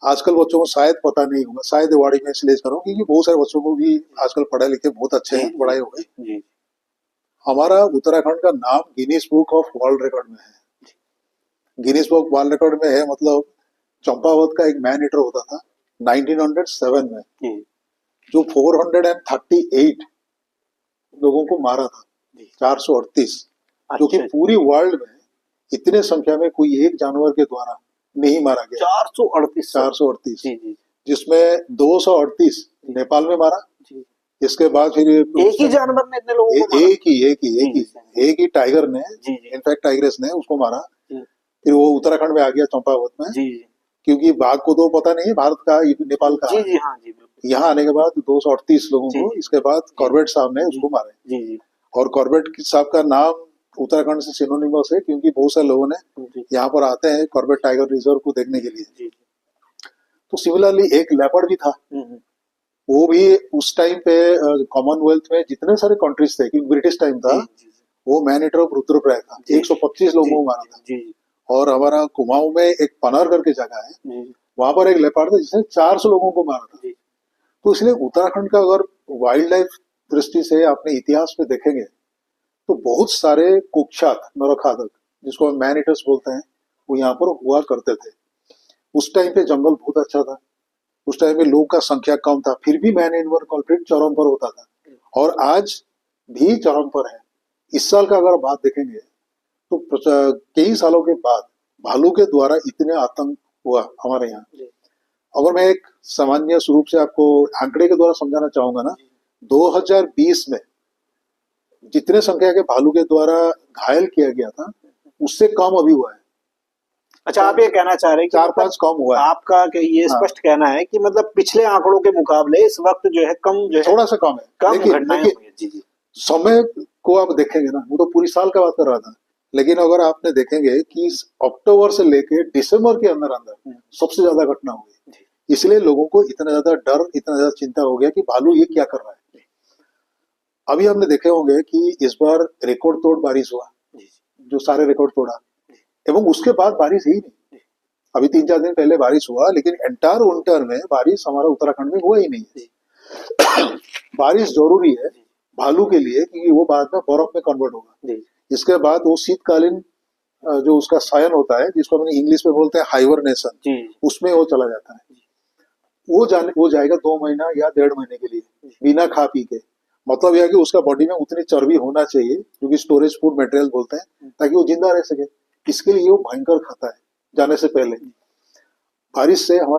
आजकल बच्चों को शायद पता नहीं होगा, शायद अवार्ड में इसलिए कर रहा हूँ क्योंकि बहुत सारे बच्चों को भी आजकल पढ़े लिखे बहुत अच्छे जी हैं, जी पढ़ाई हो गई। जी हमारा उत्तराखंड का नाम Guinness book of world record में है। गिनीज बुक वर्ल्ड रिकॉर्ड में है, मतलब चंपावत का एक मैन ईटर होता था 1907 में, जी जो 438 लोगों को मारा था, जी 438, जो कि अच्छा अच्छा पूरी वर्ल्ड में इतने संख्या में कोई एक जानवर के द्वारा नहीं मारा गया। 438 438, जी जी जिसमें 238 जी नेपाल में मारा। जी इसके बाद फिर एक ही जानवर ने इतने लोगों को मारा एक ही एक ही एक जी ही एक ही टाइगर ने, जी जी इनफैक्ट टाइग्रेस ने उसको मारा। जी फिर वो उत्तराखंड में आ गया चंपावत में, जी क्योंकि बाघ को तो पता नहीं है भारत का नेपाल का जी है। जी हाँ जी बिल्कुल यहाँ आने के बाद 238 लोगों जी को, जी इसके बाद जी कॉर्बेट साहब ने जी उसको मारे। जी जी और कॉर्बेट साहब का नाम उत्तराखंड से सिनोनिमस है, क्योंकि बहुत सारे लोगों ने जी यहाँ पर आते हैं कॉर्बेट टाइगर रिजर्व को देखने के लिए। जी तो सिमिलरली एक लेपर्ड भी था, हम्म, वो भी उस टाइम पे कॉमनवेल्थ में जितने सारे कंट्रीज थे, क्योंकि ब्रिटिश टाइम था, जी जी वो मैन ईटर ऑफ रुद्रप्रयाग था, जी 125 जी लोगों को मारा था। जी और हमारा कुमाऊं में एक पनार करके जगह है, जी वहां पर एक लेपर्ड था जिसने 400 लोगों को मारा था। जी तो इसलिए उत्तराखंड का अगर वाइल्ड लाइफ दृष्टि से अपने इतिहास में देखेंगे तो बहुत सारे कुख्यात नरखादक, जिसको हम मैन ईटर्स बोलते हैं, वो यहाँ पर हुआ करते थे। उस टाइम पे जंगल बहुत अच्छा था, उस टाइम में लोगों का संख्या कम था, फिर भी मैन एनवर कॉन्फ्लिक्ट चरम पर होता था, और आज भी चरम पर है। इस साल का अगर बात देखेंगे तो कई सालों के बाद भालू के द्वारा इतने आतंक हुआ हमारे यहाँ। जी अगर मैं एक सामान्य स्वरूप से आपको आंकड़े के द्वारा समझाना चाहूंगा ना, 2020 में जितने संख्या के भालू के द्वारा घायल किया गया था, उससे कम अभी हुआ है। अच्छा आप ये कहना चाह रहे हैं कि चार मतलब पांच कम हुआ है। आपका ये हाँ, स्पष्ट कहना है कि मतलब पिछले आंकड़ों के मुकाबले इस वक्त जो है कम जो है थोड़ा सा कम है, कम लेकिन घटनाएं लेकिन हुई हैं। जी जी समय को आप देखेंगे ना, वो तो पूरी साल का बात कर रहा था, लेकिन अगर आपने देखेंगे कि अक्टूबर से लेके दिसंबर के अंदर अंदर सबसे ज्यादा घटना हुई, जी इसलिए लोगों को इतना ज्यादा डर, इतना ज्यादा चिंता हो गया कि भालू ये क्या कर रहा है। अभी हमने देखे होंगे कि इस बार रिकॉर्ड तोड़ बारिश हुआ, जी जो सारे रिकॉर्ड तोड़ा, एवं उसके बाद बारिश ही नहीं। अभी 3-4 दिन पहले बारिश हुआ, लेकिन एंटायर विंटर में बारिश हमारा उत्तराखंड में हुआ ही नहीं जी है। बारिश जरूरी है जी भालू के लिए, क्योंकि वो बाद में बर्फ में कन्वर्ट होगा। जी इसके बाद वो शीतकालीन जो उसका सायन होता है, जिसको हम इंग्लिश में बोलते हैं हाइबरनेशन, जी उसमें वो चला जाता है। वो जाएगा 2 महीना या 1.5 महीने के लिए बिना खा पी के। मतलब यह है कि उसका बॉडी में उतनी चर्बी होना चाहिए, जो कि स्टोरेज फूड मटेरियल बोलते हैं, ताकि वो जिंदा रह सके। इसके लिए वो भयंकर खाता है जाने से पहले। बारिश से हमारे